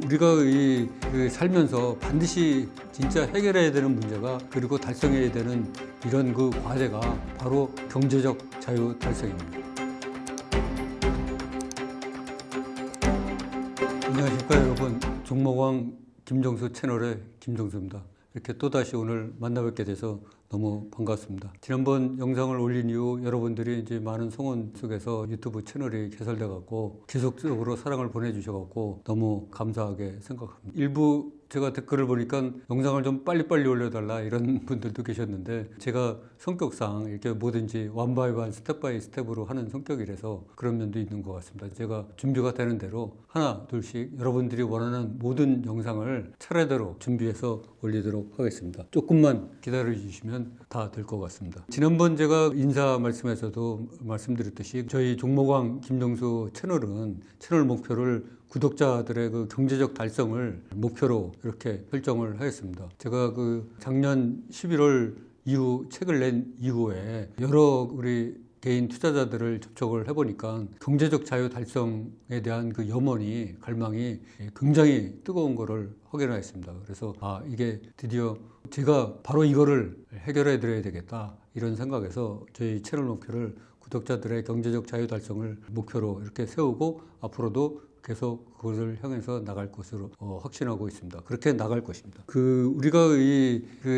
우리가 살면서 반드시 진짜 해결해야 되는 문제가, 그리고 달성해야 되는 이런 그 과제가 바로 경제적 자유 달성입니다. 안녕하십니까 여러분, 종목왕 김정수 채널의 김정수입니다. 이렇게 또다시 오늘 만나뵙게 돼서 너무 반갑습니다. 지난번 영상을 올린 이후 여러분들이 이제 많은 성원 속에서 유튜브 채널이 개설돼 갖고 계속적으로 사랑을 보내주셔 갖고 너무 감사하게 생각합니다. 일부 제가 댓글을 보니까 영상을 좀 빨리빨리 올려달라 이런 분들도 계셨는데, 제가 성격상 이렇게 뭐든지 원바이원 스텝 바이 스텝으로 하는 성격이라서 그런 면도 있는 것 같습니다. 제가 준비가 되는 대로 하나 둘씩 여러분들이 원하는 모든 영상을 차례대로 준비해서 올리도록 하겠습니다. 조금만 기다려 주시면 다 될 것 같습니다. 지난번 제가 인사 말씀에서도 말씀드렸듯이 저희 종목왕 김정수 채널은 채널 목표를 구독자들의 그 경제적 달성을 목표로 이렇게 설정을 하였습니다. 제가 그 작년 11월 이후 책을 낸 이후에 여러 우리 개인 투자자들을 접촉을 해보니까 경제적 자유 달성에 대한 그 염원이, 갈망이 굉장히 뜨거운 거를 확인하였습니다. 그래서 이게 드디어 제가 바로 이거를 해결해 드려야 되겠다 이런 생각에서 저희 채널 목표를 구독자들의 경제적 자유 달성을 목표로 이렇게 세우고 앞으로도 계속 그것을 향해서 나갈 것으로 확신하고 있습니다. 그렇게 나갈 것입니다. 우리가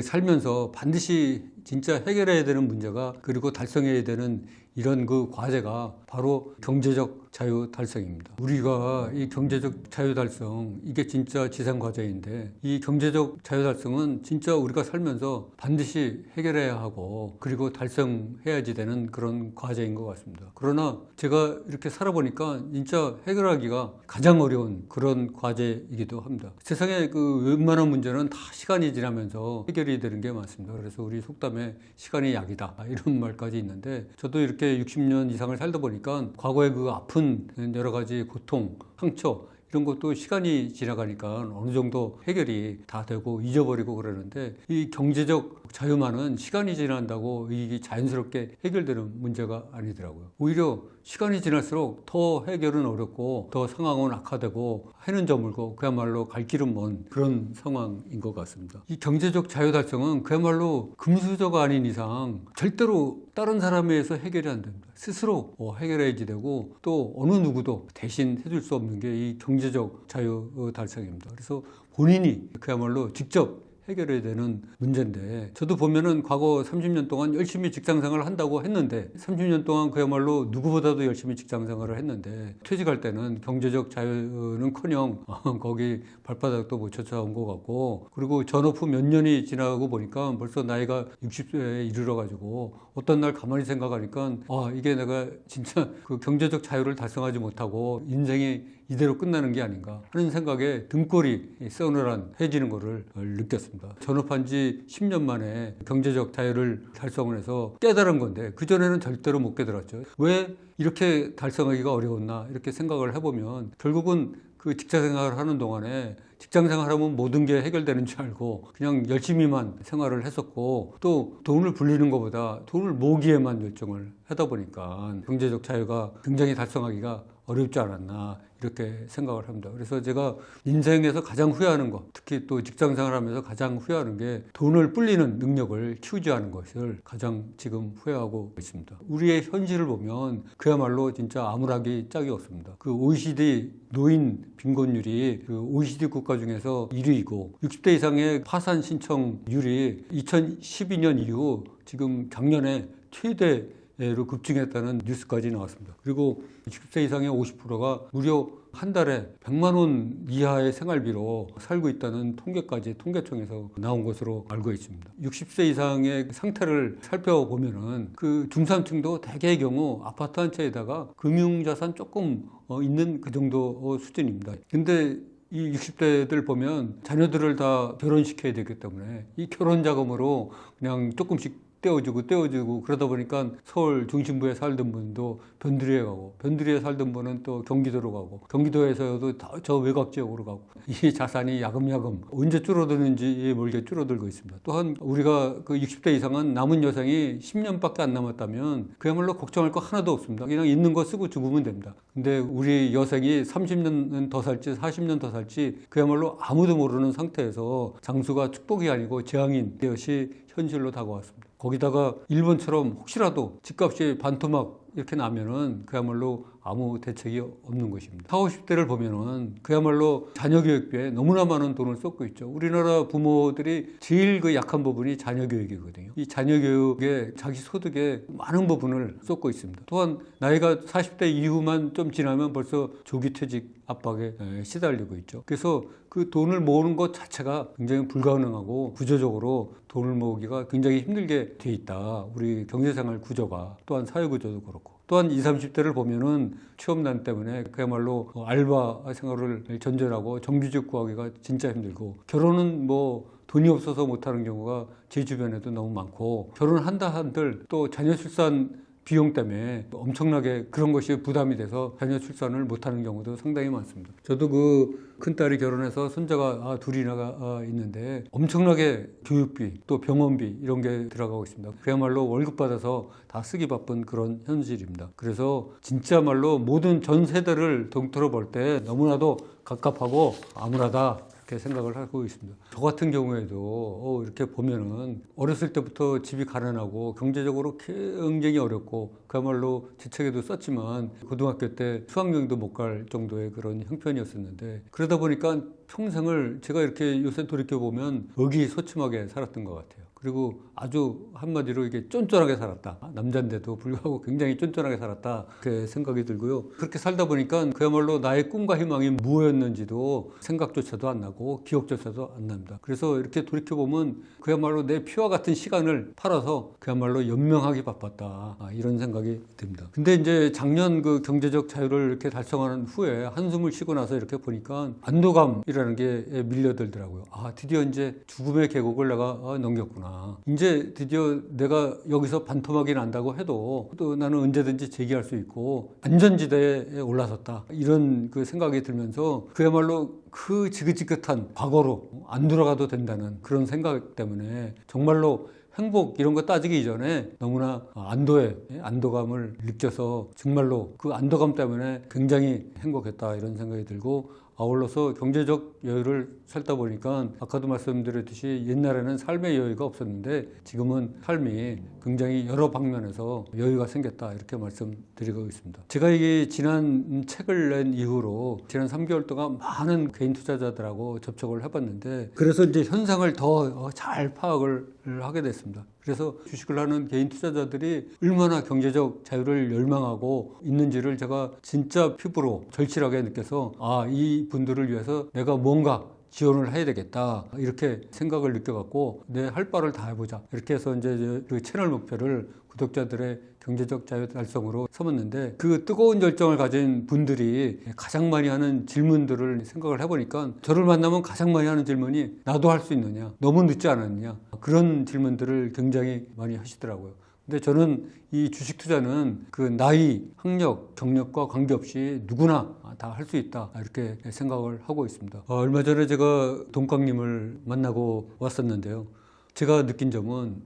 살면서 반드시 진짜 해결해야 되는 문제가, 그리고 달성해야 되는 이런 그 과제가 바로 경제적 자유 달성입니다. 우리가 이 경제적 자유 달성, 이게 진짜 지상 과제인데, 이 경제적 자유 달성은 진짜 우리가 살면서 반드시 해결해야 하고 그리고 달성해야지 되는 그런 과제인 것 같습니다. 그러나 제가 이렇게 살아보니까 진짜 해결하기가 가장 어려운 그런 과제이기도 합니다. 세상에 웬만한 문제는 다 시간이 지나면서 해결이 되는 게 많습니다. 그래서 우리 속담에 시간이 약이다 이런 말까지 있는데, 저도 이렇게 60년 이상을 살다 보니까 과거의 그 아픈 여러 가지 고통, 상처 이런 것도 시간이 지나가니까 어느 정도 해결이 다 되고 잊어버리고 그러는데, 이 경제적 자유만은 시간이 지난다고 이게 자연스럽게 해결되는 문제가 아니더라고요. 오히려 시간이 지날수록 더 해결은 어렵고 더 상황은 악화되고 해는 저물고 그야말로 갈 길은 먼 그런 상황인 것 같습니다. 이 경제적 자유 달성은 그야말로 금수저가 아닌 이상 절대로 다른 사람에 의해서 해결이 안 됩니다. 스스로 해결해야지 되고, 또 어느 누구도 대신 해줄 수 없는 게 이 경제적 자유 달성입니다. 그래서 본인이 그야말로 직접 해결해야 되는 문제인데, 저도 보면은 과거 30년 동안 열심히 직장생활을 한다고 했는데, 30년 동안 그야말로 누구보다도 열심히 직장생활을 했는데, 퇴직할 때는 경제적 자유는커녕 거기 발바닥도 못 쫓아온 것 같고, 그리고 전업 후 몇 년이 지나고 보니까 벌써 나이가 60세에 이르러가지고 어떤 날 가만히 생각하니까 이게 내가 진짜 그 경제적 자유를 달성하지 못하고 인생이 이대로 끝나는 게 아닌가 하는 생각에 등골이 서늘해지는 것을 느꼈습니다. 전업한 지 10년 만에 경제적 자유를 달성을 해서 깨달은 건데, 그전에는 절대로 못 깨달았죠. 왜 이렇게 달성하기가 어려웠나 이렇게 생각을 해보면, 결국은 그 직장생활을 하는 동안에 직장생활하면 모든 게 해결되는 줄 알고 그냥 열심히만 생활을 했었고, 또 돈을 불리는 것보다 돈을 모으기에만 열정을 하다 보니까 경제적 자유가 굉장히 달성하기가 어렵지 않았나 이렇게 생각을 합니다. 그래서 제가 인생에서 가장 후회하는 것, 특히 또 직장생활하면서 가장 후회하는 게 돈을 불리는 능력을 키우지 않은 것을 가장 지금 후회하고 있습니다. 우리의 현실을 보면 그야말로 진짜 암울하기 짝이 없습니다. 그 OECD 노인 빈곤율이 그 OECD 국가 중에서 1위이고, 60대 이상의 파산 신청률이 2012년 이후 지금 작년에 최대로 급증했다는 뉴스까지 나왔습니다. 그리고 60세 이상의 50%가 무려 한 달에 100만 원 이하의 생활비로 살고 있다는 통계청에서 나온 것으로 알고 있습니다. 60세 이상의 상태를 살펴보면은 그 중산층도 대개의 경우 아파트 한 채에다가 금융자산 조금 있는 그 정도 수준입니다. 근데 이 60대들 보면 자녀들을 다 결혼시켜야 되기 때문에 이 결혼 자금으로 그냥 조금씩 떼어지고 그러다 보니까 서울 중심부에 살던 분도 변두리에 가고 변두리에 살던 분은 또 경기도로 가고 경기도에서도 저 외곽 지역으로 가고 이 자산이 야금야금 언제 줄어드는지 모르게 줄어들고 있습니다. 또한 우리가 그 60대 이상은 남은 여생이 10년밖에 안 남았다면 그야말로 걱정할 거 하나도 없습니다. 그냥 있는 거 쓰고 죽으면 됩니다. 근데 우리 여생이 30년 더 살지 40년 더 살지 그야말로 아무도 모르는 상태에서 장수가 축복이 아니고 재앙인 것이 현실로 다가왔습니다. 거기다가 일본처럼 혹시라도 집값이 반토막 이렇게 나면은 그야말로 아무 대책이 없는 것입니다. 40, 50대를 보면은 그야말로 자녀 교육비에 너무나 많은 돈을 쏟고 있죠. 우리나라 부모들이 제일 그 약한 부분이 자녀 교육이거든요. 이 자녀 교육에 자기 소득의 많은 부분을 쏟고 있습니다. 또한 나이가 40대 이후만 좀 지나면 벌써 조기 퇴직 압박에 시달리고 있죠. 그래서 그 돈을 모으는 것 자체가 굉장히 불가능하고 구조적으로 돈을 모으기가 굉장히 힘들게 돼 있다. 우리 경제생활 구조가 또한 사회 구조도 그렇고. 또한 20, 30대를 보면은 취업난 때문에 그야말로 알바 생활을 전전하고 정규직 구하기가 진짜 힘들고 결혼은 뭐 돈이 없어서 못하는 경우가 제 주변에도 너무 많고 결혼한다 한들 또 자녀 출산 비용 때문에 엄청나게 그런 것이 부담이 돼서 자녀 출산을 못하는 경우도 상당히 많습니다. 저도 그 큰딸이 결혼해서 손자가 둘이나 있는데 엄청나게 교육비 또 병원비 이런 게 들어가고 있습니다. 그야말로 월급 받아서 다 쓰기 바쁜 그런 현실입니다. 그래서 진짜말로 모든 전 세대를 동틀어 볼 때 너무나도 갑갑하고 암울하다 이렇게 생각을 하고 있습니다. 저 같은 경우에도 이렇게 보면은 어렸을 때부터 집이 가난하고 경제적으로 굉장히 어렵고 그야말로 제 책에도 썼지만 고등학교 때 수학여행도 못 갈 정도의 그런 형편이었었는데 그러다 보니까 평생을 제가 이렇게 요새 돌이켜보면 의기소침하게 살았던 것 같아요. 그리고 아주 한마디로 이게 쫀쫀하게 살았다. 남자인데도 불구하고 굉장히 쫀쫀하게 살았다. 그렇게 생각이 들고요. 그렇게 살다 보니까 그야말로 나의 꿈과 희망이 무엇이었는지도 생각조차도 안 나고 기억조차도 안 납니다. 그래서 이렇게 돌이켜보면 그야말로 내 피와 같은 시간을 팔아서 그야말로 연명하기 바빴다. 이런 생각이 듭니다. 근데 이제 작년 그 경제적 자유를 이렇게 달성하는 후에 한숨을 쉬고 나서 이렇게 보니까 안도감이라는 게 밀려들더라고요. 드디어 이제 죽음의 계곡을 내가 넘겼구나. 이제 드디어 내가 여기서 반토막이 난다고 해도 또 나는 언제든지 재기할 수 있고 안전지대에 올라섰다. 이런 그 생각이 들면서 그야말로 그 지긋지긋한 과거로 안 돌아가도 된다는 그런 생각 때문에 정말로 행복 이런 거 따지기 이전에 너무나 안도감을 느껴서 정말로 그 안도감 때문에 굉장히 행복했다 이런 생각이 들고 아울러서 경제적 여유를 살다 보니까 아까도 말씀드렸듯이 옛날에는 삶의 여유가 없었는데 지금은 삶이 굉장히 여러 방면에서 여유가 생겼다 이렇게 말씀드리고 있습니다. 제가 이 지난 책을 낸 이후로 지난 3개월 동안 많은 개인 투자자들하고 접촉을 해봤는데 그래서 이제 현상을 더 잘 파악을 하게 됐습니다. 그래서 주식을 하는 개인 투자자들이 얼마나 경제적 자유를 열망하고 있는지를 제가 진짜 피부로 절실하게 느껴서 이 분들을 위해서 내가 뭔가 지원을 해야 되겠다 이렇게 생각을 느껴갖고 내 할 바를 다 해보자 이렇게 해서 이제 그 채널 목표를 구독자들의 경제적 자유 달성으로 삼았는데 그 뜨거운 열정을 가진 분들이 가장 많이 하는 질문들을 생각을 해보니까 저를 만나면 가장 많이 하는 질문이 나도 할 수 있느냐 너무 늦지 않았느냐 그런 질문들을 굉장히 많이 하시더라고요. 근데 저는 이 주식 투자는 그 나이, 학력, 경력과 관계없이 누구나 다 할 수 있다 이렇게 생각을 하고 있습니다. 얼마 전에 제가 동광님을 만나고 왔었는데요. 제가 느낀 점은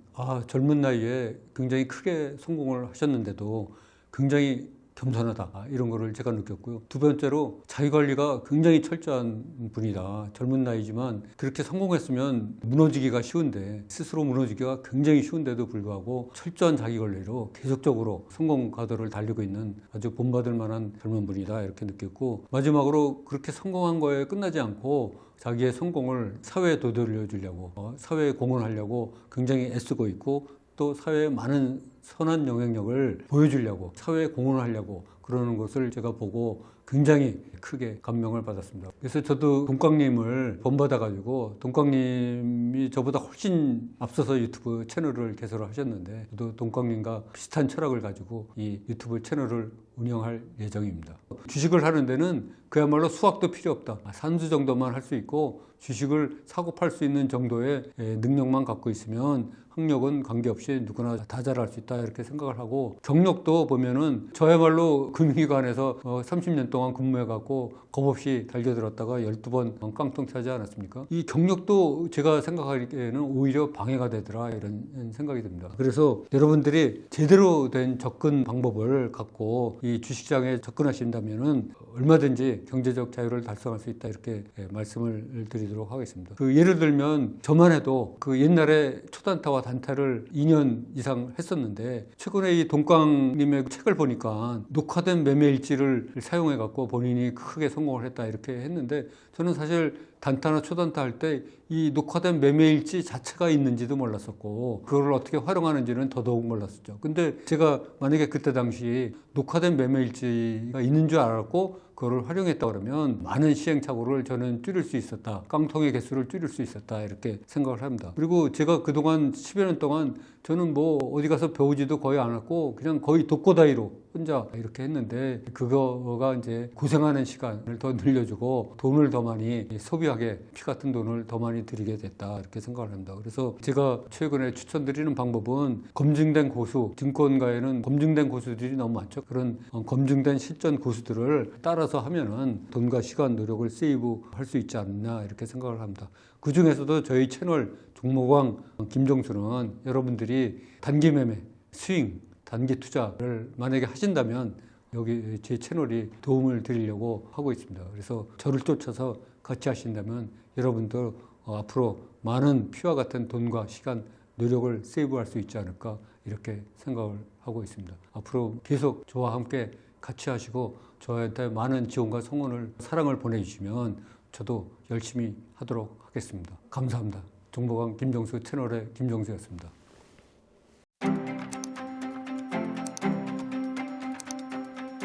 젊은 나이에 굉장히 크게 성공을 하셨는데도 굉장히 겸손하다 이런 거를 제가 느꼈고요. 두 번째로 자기관리가 굉장히 철저한 분이다. 젊은 나이지만 그렇게 성공했으면 무너지기가 쉬운데 스스로 무너지기가 굉장히 쉬운데도 불구하고 철저한 자기관리로 계속적으로 성공 가도를 달리고 있는 아주 본받을 만한 젊은 분이다 이렇게 느꼈고 마지막으로 그렇게 성공한 거에 끝나지 않고 자기의 성공을 사회에 되돌려주려고 사회에 공헌하려고 굉장히 애쓰고 있고 또 사회에 많은 선한 영향력을 보여주려고 사회에 공헌하려고 그러는 것을 제가 보고 굉장히 크게 감명을 받았습니다. 그래서 저도 동광님을 본받아가지고 동광님이 저보다 훨씬 앞서서 유튜브 채널을 개설을 하셨는데 저도 동광님과 비슷한 철학을 가지고 이 유튜브 채널을 운영할 예정입니다. 주식을 하는 데는 그야말로 수학도 필요 없다. 산수 정도만 할 수 있고 주식을 사고 팔 수 있는 정도의 능력만 갖고 있으면 학력은 관계없이 누구나 다 잘할 수 있다 이렇게 생각을 하고 경력도 보면은 저야말로 금융기관에서 30년 동안 근무해갖고 겁없이 달겨들었다가 12번 깡통 차지 않았습니까? 이 경력도 제가 생각하기에는 오히려 방해가 되더라 이런 생각이 듭니다. 그래서 여러분들이 제대로 된 접근 방법을 갖고 이 주식시장에 접근하신다면은 얼마든지 경제적 자유를 달성할 수 있다 이렇게 말씀을 드리도록 하겠습니다. 예를 들면 저만 해도 옛날에 초단타와 단타를 2년 이상 했었는데 최근에 이 동광님의 책을 보니까 녹화된 매매일지를 사용해 갖고 본인이 크게 성공을 했다 이렇게 했는데 저는 사실 단타나 초단타 할 때 이 녹화된 매매일지 자체가 있는지도 몰랐었고 그걸 어떻게 활용하는지는 더더욱 몰랐었죠. 근데 제가 만약에 그때 당시 녹화된 매매일지가 있는 줄 알았고 그걸 활용했다 그러면 많은 시행착오를 저는 줄일 수 있었다. 깡통의 개수를 줄일 수 있었다. 이렇게 생각을 합니다. 그리고 제가 그동안 10여 년 동안 저는 뭐 어디 가서 배우지도 거의 않았고 그냥 거의 독고다이로 혼자 이렇게 했는데 그거가 이제 고생하는 시간을 더 늘려주고 돈을 더 많이 소비하게 피 같은 돈을 더 많이 들이게 됐다. 이렇게 생각을 합니다. 그래서 제가 최근에 추천드리는 방법은 검증된 고수, 증권가에는 검증된 고수들이 너무 많죠. 그런 검증된 실전 고수들을 따라서 하면은 돈과 시간, 노력을 세이브할 수 있지 않나 이렇게 생각을 합니다. 그 중에서도 저희 채널 종목왕 김종수는 여러분들이 단기 매매, 스윙, 단기 투자를 만약에 하신다면 여기 제 채널이 도움을 드리려고 하고 있습니다. 그래서 저를 쫓아서 같이 하신다면 여러분들 앞으로 많은 피와 같은 돈과 시간, 노력을 세이브할 수 있지 않을까 이렇게 생각을 하고 있습니다. 앞으로 계속 저와 함께 같이 하시고 저한테 많은 지원과 성원을 사랑을 보내주시면 저도 열심히 하도록 하겠습니다. 감사합니다. 종목왕 김종수 채널의 김종수였습니다.